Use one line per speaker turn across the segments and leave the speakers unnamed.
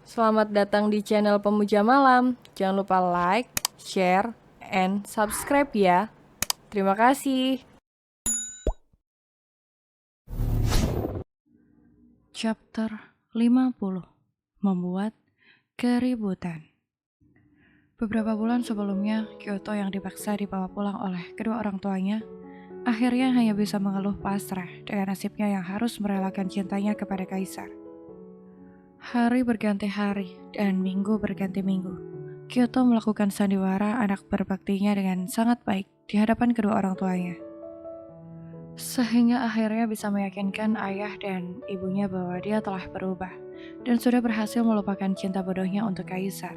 Selamat datang di channel Pemuja Malam. Jangan lupa like, share, and subscribe ya. Terima kasih.
Chapter 50. Membuat keributan. Beberapa bulan sebelumnya, Kyoto yang dipaksa dibawa pulang oleh kedua orang tuanya, akhirnya hanya bisa mengeluh pasrah dengan nasibnya yang harus merelakan cintanya kepada kaisar. Hari berganti hari dan minggu berganti minggu. Kyoto melakukan sandiwara anak berbaktinya dengan sangat baik di hadapan kedua orang tuanya. Sehingga akhirnya bisa meyakinkan ayah dan ibunya bahwa dia telah berubah dan sudah berhasil melupakan cinta bodohnya untuk kaisar.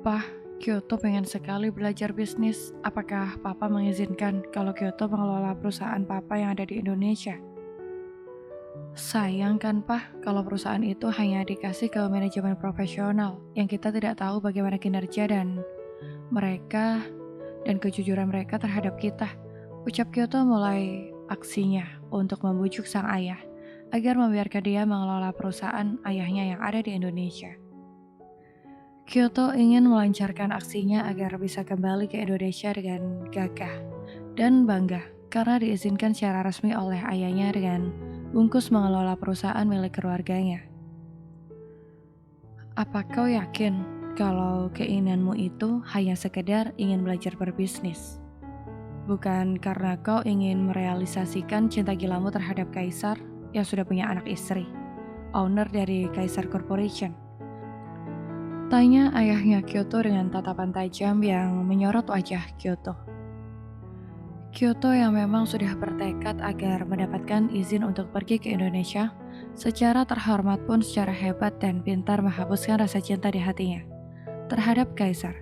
Pah, Kyoto pengen sekali belajar bisnis. Apakah Papa mengizinkan kalau Kyoto mengelola perusahaan Papa yang ada di Indonesia? Sayang kan, Pah, kalau perusahaan itu hanya dikasih ke manajemen profesional yang kita tidak tahu bagaimana kinerja dan kejujuran mereka terhadap kita. Ucap Kyoto mulai aksinya untuk membujuk sang ayah agar membiarkan dia mengelola perusahaan ayahnya yang ada di Indonesia. Kyoto ingin melancarkan aksinya agar bisa kembali ke Indonesia dengan gagah dan bangga karena diizinkan secara resmi oleh ayahnya dengan bungkus mengelola perusahaan milik keluarganya. Apa kau yakin kalau keinginanmu itu hanya sekedar ingin belajar berbisnis? Bukan karena kau ingin merealisasikan cinta gilamu terhadap Kaisar yang sudah punya anak istri, owner dari Kaisar Corporation. Tanya ayahnya Kyoto dengan tatapan tajam yang menyorot wajah Kyoto. Kyoto yang memang sudah bertekad agar mendapatkan izin untuk pergi ke Indonesia, secara terhormat pun secara hebat dan pintar menghapuskan rasa cinta di hatinya terhadap Kaisar.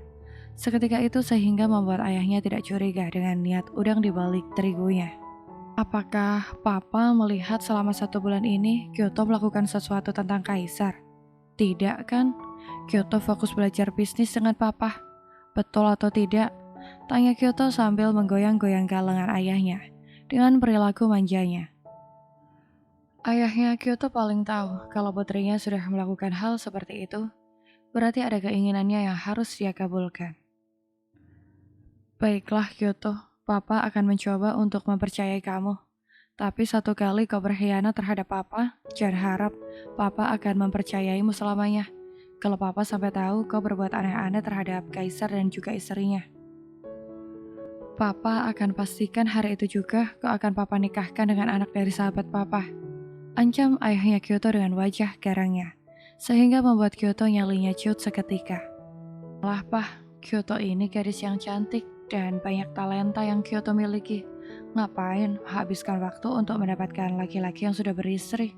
Seketika itu sehingga membuat ayahnya tidak curiga dengan niat udang di balik terigunya. Apakah Papa melihat selama 1 bulan ini Kyoto melakukan sesuatu tentang Kaisar? Tidak kan? Kyoto fokus belajar bisnis dengan Papa. Betul atau tidak? Tanya Kyoto sambil menggoyang-goyangkan lengan ayahnya dengan perilaku manjanya. Ayahnya Kyoto paling tahu kalau putrinya sudah melakukan hal seperti itu, berarti ada keinginannya yang harus dia kabulkan. Baiklah Kyoto, Papa akan mencoba untuk mempercayai kamu. Tapi satu kali kau berkhianat terhadap Papa, jangan harap Papa akan mempercayaimu selamanya. Kalau Papa sampai tahu kau berbuat aneh-aneh terhadap Kaisar dan juga istrinya. Papa akan pastikan hari itu juga kau akan Papa nikahkan dengan anak dari sahabat Papa. Ancam ayahnya Kyoto dengan wajah garangnya, sehingga membuat Kyoto nyalinya ciut seketika. Alah Pah, Kyoto ini gadis yang cantik dan banyak talenta yang Kyoto miliki. Ngapain habiskan waktu untuk mendapatkan laki-laki yang sudah beristri?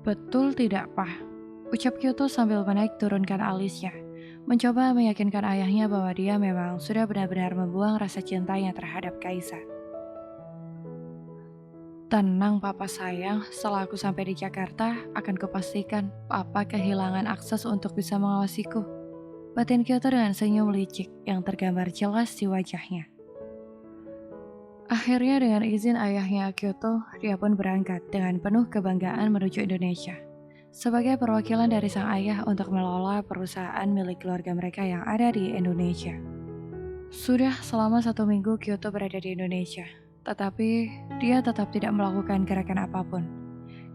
Betul tidak, Pah? Ucap Kyoto sambil menaik turunkan alisnya, mencoba meyakinkan ayahnya bahwa dia memang sudah benar-benar membuang rasa cintanya terhadap Kaisar. Tenang Papa sayang, setelah aku sampai di Jakarta, akan kupastikan Papa kehilangan akses untuk bisa mengawasiku. Batin Kyoto dengan senyum licik yang tergambar jelas di wajahnya. Akhirnya dengan izin ayahnya Kyoto, dia pun berangkat dengan penuh kebanggaan menuju Indonesia. Sebagai perwakilan dari sang ayah untuk mengelola perusahaan milik keluarga mereka yang ada di Indonesia. Sudah selama 1 minggu Kyoto berada di Indonesia, tetapi dia tetap tidak melakukan gerakan apapun.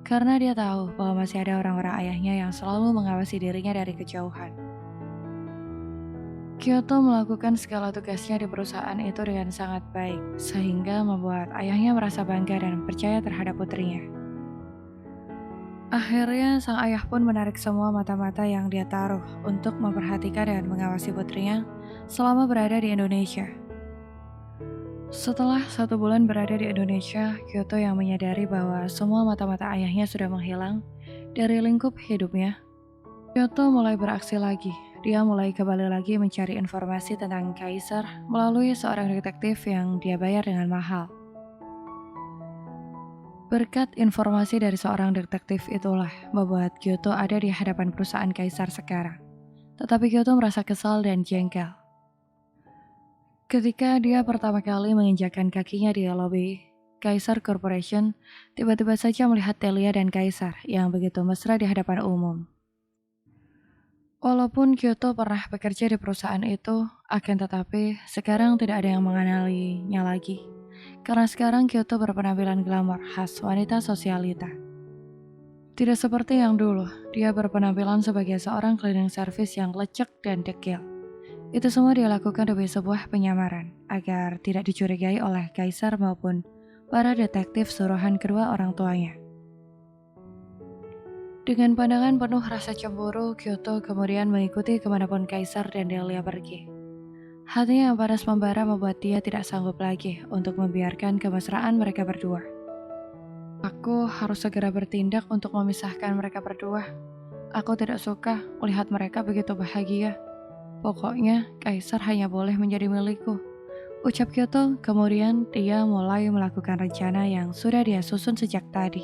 Karena dia tahu bahwa masih ada orang-orang ayahnya yang selalu mengawasi dirinya dari kejauhan. Kyoto melakukan segala tugasnya di perusahaan itu dengan sangat baik, sehingga membuat ayahnya merasa bangga dan percaya terhadap putrinya. Akhirnya sang ayah pun menarik semua mata-mata yang dia taruh untuk memperhatikan dan mengawasi putrinya selama berada di Indonesia. Setelah 1 bulan berada di Indonesia, Kyoto yang menyadari bahwa semua mata-mata ayahnya sudah menghilang dari lingkup hidupnya. Kyoto mulai beraksi lagi. Dia mulai kembali lagi mencari informasi tentang Kaisar melalui seorang detektif yang dia bayar dengan mahal. Berkat informasi dari seorang detektif itulah membuat Kyoto ada di hadapan perusahaan Kaisar sekarang. Tetapi Kyoto merasa kesal dan jengkel. Ketika dia pertama kali menginjakkan kakinya di lobi, Kaisar Corporation tiba-tiba saja melihat Delia dan Kaisar yang begitu mesra di hadapan umum. Walaupun Kyoto pernah bekerja di perusahaan itu, akan tetapi sekarang tidak ada yang mengenalinya lagi. Karena sekarang Kyoto berpenampilan glamor khas wanita sosialita. Tidak seperti yang dulu, dia berpenampilan sebagai seorang cleaning service yang lecek dan dekil. Itu semua dia lakukan demi sebuah penyamaran, agar tidak dicurigai oleh Kaisar maupun para detektif suruhan kedua orang tuanya. Dengan pandangan penuh rasa cemburu, Kyoto kemudian mengikuti kemanapun Kaisar dan Delia pergi. Hatinya yang panas membara membuat dia tidak sanggup lagi untuk membiarkan kemesraan mereka berdua. Aku harus segera bertindak untuk memisahkan mereka berdua. Aku tidak suka melihat mereka begitu bahagia. Pokoknya, Kaisar hanya boleh menjadi milikku. Ucap Kyoto, kemudian dia mulai melakukan rencana yang sudah dia susun sejak tadi.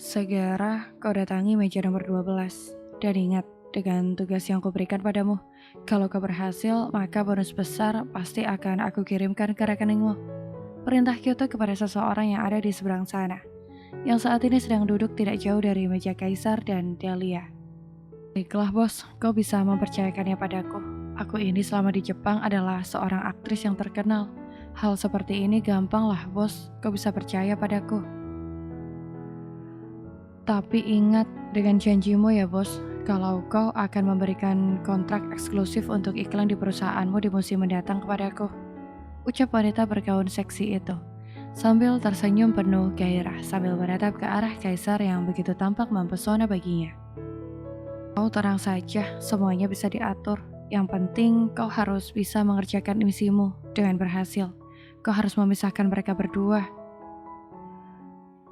Segera kau datangi meja nomor 12. Dan ingat, dengan tugas yang kuberikan padamu, kalau kau berhasil, maka bonus besar pasti akan aku kirimkan ke rekeningmu. Perintah Kyoto kepada seseorang yang ada di seberang sana, yang saat ini sedang duduk tidak jauh dari meja Kaisar dan Delia. Baiklah bos, kau bisa mempercayakannya padaku. Aku ini selama di Jepang adalah seorang aktris yang terkenal. Hal seperti ini gampang lah bos, kau bisa percaya padaku. Tapi ingat dengan janjimu ya bos, kalau kau akan memberikan kontrak eksklusif untuk iklan di perusahaanmu di musim mendatang kepadaku. Ucap wanita bergaun seksi itu, sambil tersenyum penuh gairah sambil menatap ke arah Kaisar yang begitu tampak mempesona baginya. Kau tenang saja, semuanya bisa diatur. Yang penting kau harus bisa mengerjakan misimu dengan berhasil. Kau harus memisahkan mereka berdua.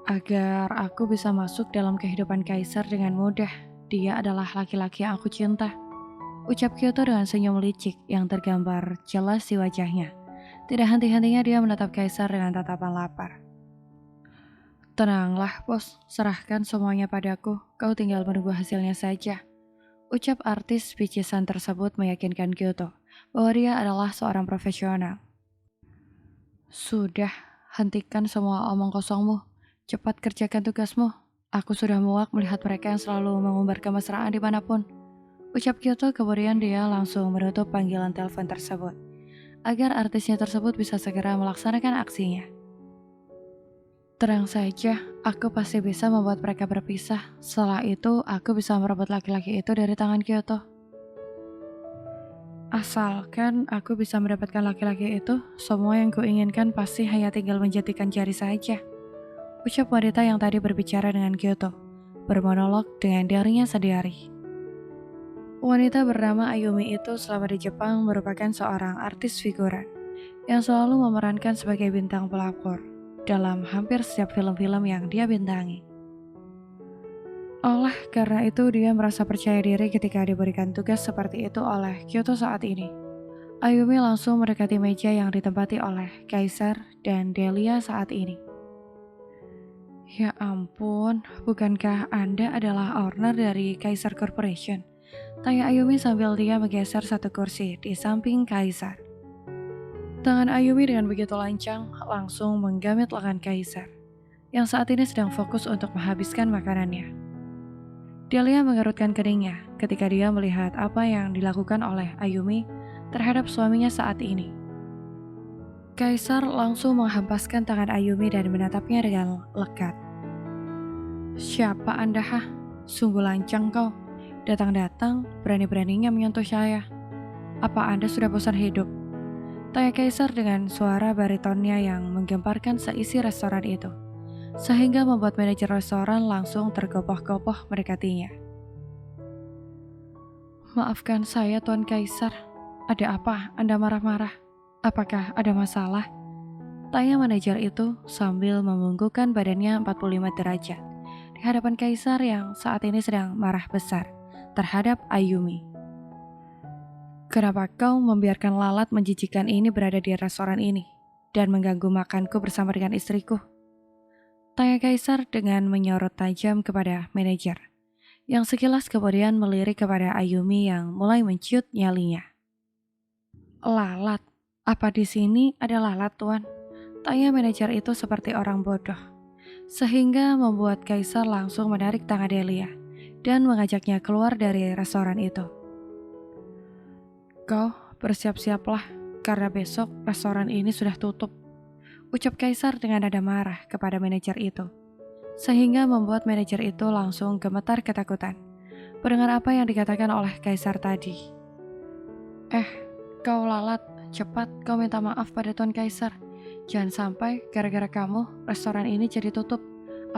Agar aku bisa masuk dalam kehidupan Kaisar dengan mudah. Dia adalah laki-laki yang aku cinta. Ucap Kyoto dengan senyum licik yang tergambar jelas di wajahnya. Tidak henti-hentinya dia menatap Kaisar dengan tatapan lapar. Tenanglah bos, serahkan semuanya padaku. Kau tinggal menunggu hasilnya saja. Ucap artis bicisan tersebut meyakinkan Kyoto bahwa dia adalah seorang profesional. Sudah, hentikan semua omong kosongmu. Cepat kerjakan tugasmu. Aku sudah muak melihat mereka yang selalu mengumbar kemesraan dimanapun. Ucap Kyoto, kemudian dia langsung menutup panggilan telepon tersebut, agar artisnya tersebut bisa segera melaksanakan aksinya. Tenang saja, aku pasti bisa membuat mereka berpisah. Setelah itu, aku bisa merebut laki-laki itu dari tangan Kyoto. Asalkan aku bisa mendapatkan laki-laki itu, semua yang kuinginkan pasti hanya tinggal menjentikan jari saja. Ucap wanita yang tadi berbicara dengan Kyoto, bermonolog dengan dirinya sendiri. Wanita bernama Ayumi itu selama di Jepang merupakan seorang artis figuran yang selalu memerankan sebagai bintang pelakor dalam hampir setiap film-film yang dia bintangi. Oleh karena itu dia merasa percaya diri ketika diberikan tugas seperti itu oleh Kyoto saat ini. Ayumi langsung mendekati meja yang ditempati oleh Kaisar dan Delia saat ini. Ya ampun, bukankah Anda adalah owner dari Kaisar Corporation? Tanya Ayumi sambil dia menggeser satu kursi di samping Kaisar. Tangan Ayumi dengan begitu lancang langsung menggamit lengan Kaisar, yang saat ini sedang fokus untuk menghabiskan makanannya. Delia mengerutkan keningnya ketika dia melihat apa yang dilakukan oleh Ayumi terhadap suaminya saat ini. Kaisar langsung menghempaskan tangan Ayumi dan menatapnya dengan lekat. Siapa Anda, hah? Sungguh lancang kau. Datang-datang, berani-beraninya menyentuh saya. Apa Anda sudah bosan hidup? Tanya Kaisar dengan suara baritonnya yang menggemparkan seisi restoran itu, sehingga membuat manajer restoran langsung tergopoh-gopoh mendekatinya. Maafkan saya, Tuan Kaisar. Ada apa Anda marah-marah? Apakah ada masalah? Tanya manajer itu sambil membungkukkan badannya 45 derajat di hadapan Kaisar yang saat ini sedang marah besar terhadap Ayumi. Kenapa kau membiarkan lalat menjijikan ini berada di restoran ini dan mengganggu makanku bersama dengan istriku? Tanya Kaisar dengan menyorot tajam kepada manajer, yang sekilas kemudian melirik kepada Ayumi yang mulai menciut nyalinya. Lalat? Apa di sini ada lalat, Tuan? Tanya manajer itu seperti orang bodoh, sehingga membuat Kaisar langsung menarik tangan Delia dan mengajaknya keluar dari restoran itu. Kau bersiap-siaplah, karena besok restoran ini sudah tutup, ucap Kaisar dengan nada marah kepada manajer itu, sehingga membuat manajer itu langsung gemetar ketakutan mendengar apa yang dikatakan oleh Kaisar tadi. Kau lalat, cepat kau minta maaf pada Tuan Kaisar. Jangan sampai gara-gara kamu restoran ini jadi tutup.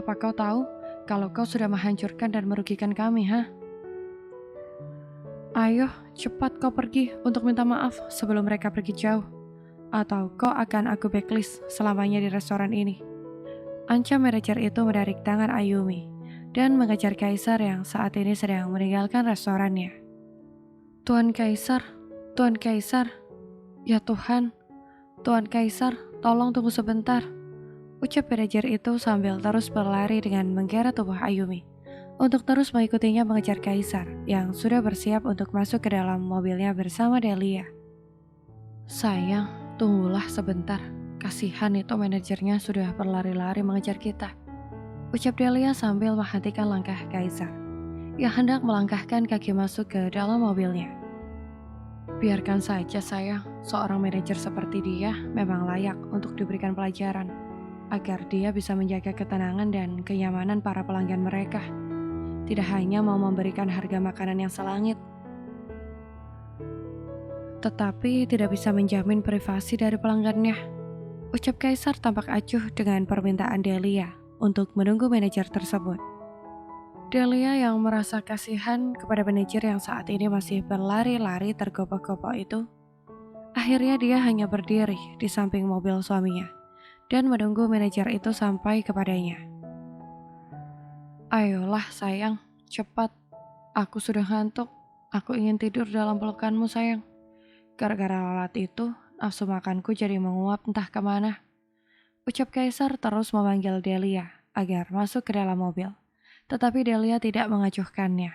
Apa kau tahu kalau kau sudah menghancurkan dan merugikan kami, ha? Ayo, cepat kau pergi untuk minta maaf sebelum mereka pergi jauh. Atau kau akan aku blacklist selamanya di restoran ini. Ancam manajer itu menarik tangan Ayumi dan mengejar Kaisar yang saat ini sedang meninggalkan restorannya. Tuan Kaisar, Tuan Kaisar, ya Tuhan, Tuan Kaisar, tolong tunggu sebentar, ucap manajer itu sambil terus berlari dengan menggeret tubuh Ayumi untuk terus mengikutinya mengejar Kaisar yang sudah bersiap untuk masuk ke dalam mobilnya bersama Delia. Sayang, tunggulah sebentar, kasihan itu manajernya sudah berlari-lari mengejar kita, ucap Delia sambil menghentikan langkah Kaisar yang hendak melangkahkan kaki masuk ke dalam mobilnya. Biarkan saja sayang, seorang manajer seperti dia memang layak untuk diberikan pelajaran, agar dia bisa menjaga ketenangan dan kenyamanan para pelanggan mereka. Tidak hanya mau memberikan harga makanan yang selangit, tetapi tidak bisa menjamin privasi dari pelanggannya, ucap Kaisar tampak acuh dengan permintaan Delia untuk menunggu manajer tersebut. Delia yang merasa kasihan kepada manajer yang saat ini masih berlari-lari tergopoh-gopoh itu, akhirnya dia hanya berdiri di samping mobil suaminya dan menunggu manajer itu sampai kepadanya. Ayolah sayang, cepat. Aku sudah ngantuk. Aku ingin tidur dalam pelukanmu sayang. Gara-gara lalat itu, nafsu makanku jadi menguap entah kemana, ucap Kaisar terus memanggil Delia agar masuk ke dalam mobil. Tetapi Delia tidak mengacuhkannya.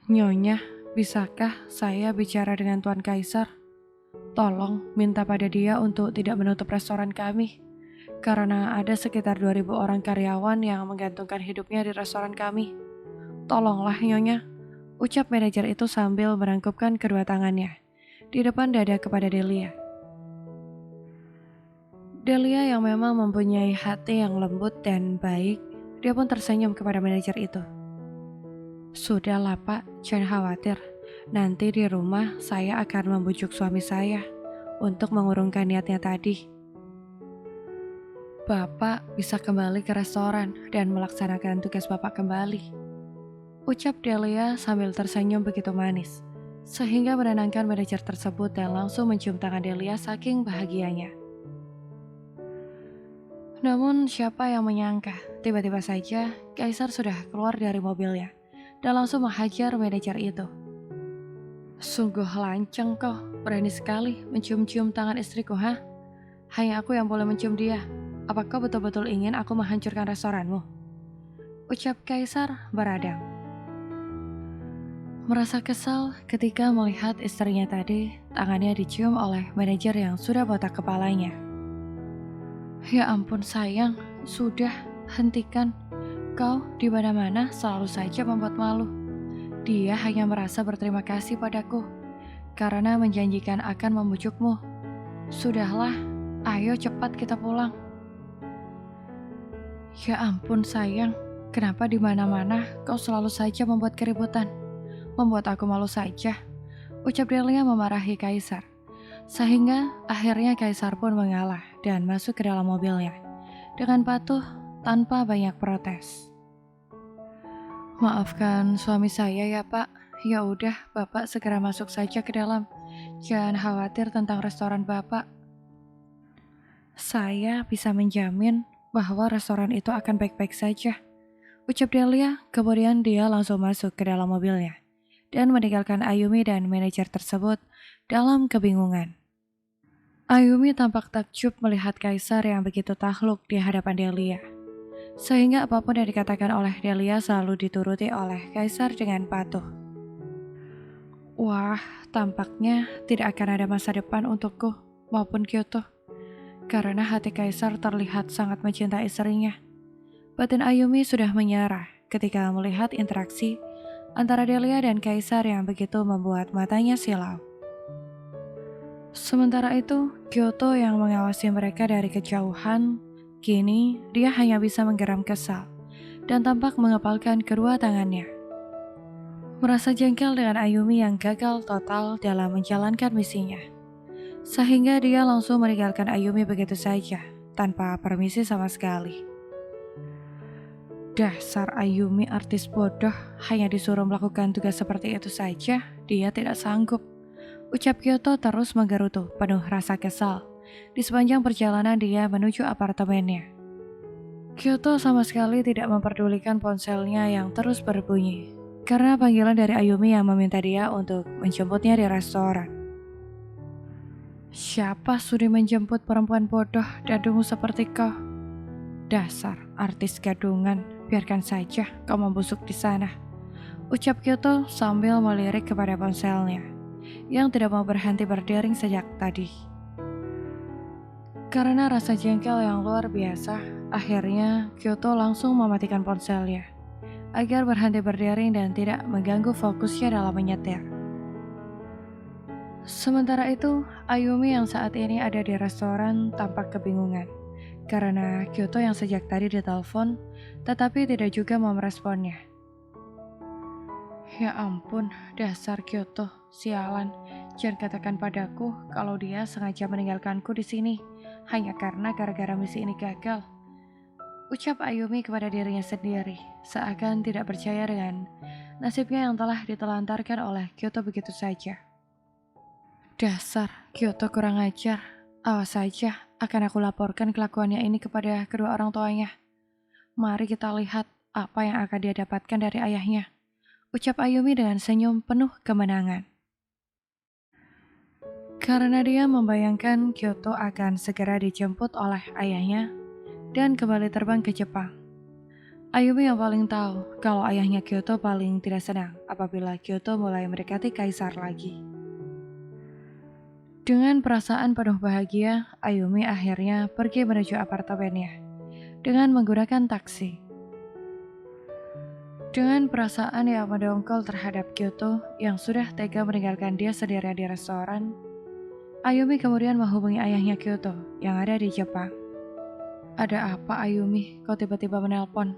Nyonya, bisakah saya bicara dengan Tuan Kaisar? Tolong minta pada dia untuk tidak menutup restoran kami, karena ada sekitar 2.000 orang karyawan yang menggantungkan hidupnya di restoran kami. Tolonglah Nyonya, ucap manajer itu sambil merangkupkan kedua tangannya di depan dada kepada Delia. Delia yang memang mempunyai hati yang lembut dan baik, dia pun tersenyum kepada manajer itu. Sudahlah Pak, jangan khawatir. Nanti di rumah saya akan membujuk suami saya untuk mengurungkan niatnya tadi. Bapak bisa kembali ke restoran dan melaksanakan tugas Bapak kembali, ucap Delia sambil tersenyum begitu manis, sehingga menenangkan manajer tersebut dan langsung mencium tangan Delia saking bahagianya. Namun siapa yang menyangka, tiba-tiba saja Kaisar sudah keluar dari mobilnya dan langsung menghajar manajer itu. Sungguh lancang kau, berani sekali mencium-cium tangan istriku, ha? Hanya aku yang boleh mencium dia. Apa kau betul-betul ingin aku menghancurkan restoranmu? Ucap Kaisar beradang. Merasa kesal ketika melihat istrinya tadi tangannya dicium oleh manajer yang sudah botak kepalanya. Ya ampun sayang, sudah, hentikan. Kau di mana-mana selalu saja membuat malu. Dia hanya merasa berterima kasih padaku karena menjanjikan akan membujukmu. Sudahlah, ayo cepat kita pulang. Ya ampun sayang, kenapa di mana-mana kau selalu saja membuat keributan? Membuat aku malu saja, ucap Delia memarahi Kaisar. Sehingga akhirnya Kaisar pun mengalah dan masuk ke dalam mobilnya dengan patuh tanpa banyak protes. Maafkan suami saya ya Pak. Ya udah, Bapak segera masuk saja ke dalam. Jangan khawatir tentang restoran Bapak. Saya bisa menjamin bahwa restoran itu akan baik-baik saja, ucap Delia. Kemudian dia langsung masuk ke dalam mobilnya dan meninggalkan Ayumi dan manajer tersebut dalam kebingungan. Ayumi tampak takjub melihat Kaisar yang begitu takluk di hadapan Delia, sehingga apapun yang dikatakan oleh Delia selalu dituruti oleh Kaisar dengan patuh. Wah, tampaknya tidak akan ada masa depan untukku maupun Kyoto. karena hati Kaisar terlihat sangat mencintai istrinya. Batin Ayumi sudah menyerah ketika melihat interaksi antara Delia dan Kaisar yang begitu membuat matanya silau. Sementara itu, Kyoto yang mengawasi mereka dari kejauhan, kini dia hanya bisa menggeram kesal dan tampak mengepalkan kedua tangannya. Merasa jengkel dengan Ayumi yang gagal total dalam menjalankan misinya, sehingga dia langsung meninggalkan Ayumi begitu saja, tanpa permisi sama sekali. Dasar Ayumi artis bodoh, hanya disuruh melakukan tugas seperti itu saja, dia tidak sanggup. Ucap Kyoto terus menggerutu, penuh rasa kesal. Di sepanjang perjalanan dia menuju apartemennya. Kyoto sama sekali tidak memperdulikan ponselnya yang terus berbunyi, karena panggilan dari Ayumi yang meminta dia untuk menjemputnya di restoran. Siapa sudi menjemput perempuan bodoh dan dungu seperti kau? Dasar artis gadungan, biarkan saja kau membusuk di sana. Ucap Kyoto sambil melirik kepada ponselnya, yang tidak mau berhenti berdering sejak tadi. Karena rasa jengkel yang luar biasa, akhirnya Kyoto langsung mematikan ponselnya, agar berhenti berdering dan tidak mengganggu fokusnya dalam menyetir. Sementara itu, Ayumi yang saat ini ada di restoran tampak kebingungan, karena Kyoto yang sejak tadi ditelepon, tetapi tidak juga mau meresponnya. Ya ampun, dasar Kyoto, sialan. Jangan katakan padaku kalau dia sengaja meninggalkanku di sini, hanya karena gara-gara misi ini gagal. Ucap Ayumi kepada dirinya sendiri, seakan tidak percaya dengan nasibnya yang telah ditelantarkan oleh Kyoto begitu saja. Dasar, Kyoto kurang ajar. Awas saja, akan aku laporkan kelakuannya ini kepada kedua orang tuanya. Mari kita lihat apa yang akan dia dapatkan dari ayahnya. Ucap Ayumi dengan senyum penuh kemenangan. Karena dia membayangkan Kyoto akan segera dijemput oleh ayahnya dan kembali terbang ke Jepang. Ayumi yang paling tahu kalau ayahnya Kyoto paling tidak senang apabila Kyoto mulai mendekati Kaisar lagi. Dengan perasaan penuh bahagia, Ayumi akhirnya pergi menuju apartemennya dengan menggunakan taksi. Dengan perasaan yang mendongkol terhadap Kyoto yang sudah tega meninggalkan dia sendirian di restoran, Ayumi kemudian menghubungi ayahnya Kyoto yang ada di Jepang. Ada apa Ayumi, kau tiba-tiba menelpon?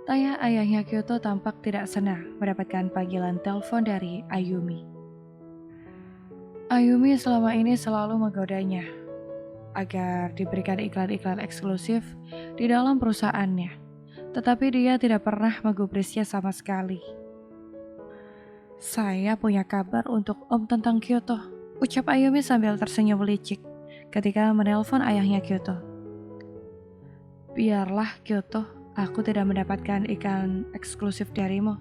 Tanya ayahnya Kyoto tampak tidak senang mendapatkan panggilan telepon dari Ayumi. Ayumi selama ini selalu menggodanya agar diberikan iklan-iklan eksklusif di dalam perusahaannya. Tetapi dia tidak pernah menggubrisnya sama sekali. Saya punya kabar untuk Om tentang Kyoto, ucap Ayumi sambil tersenyum licik ketika menelpon ayahnya Kyoto. Biarlah Kyoto, aku tidak mendapatkan iklan eksklusif darimu,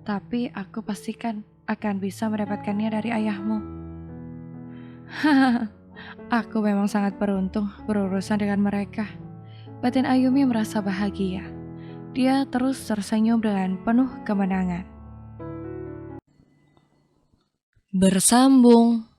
tapi aku pastikan akan bisa mendapatkannya dari ayahmu. Hahaha, aku memang sangat beruntung berurusan dengan mereka. Batin Ayumi merasa bahagia. Dia terus tersenyum dengan penuh kemenangan. Bersambung.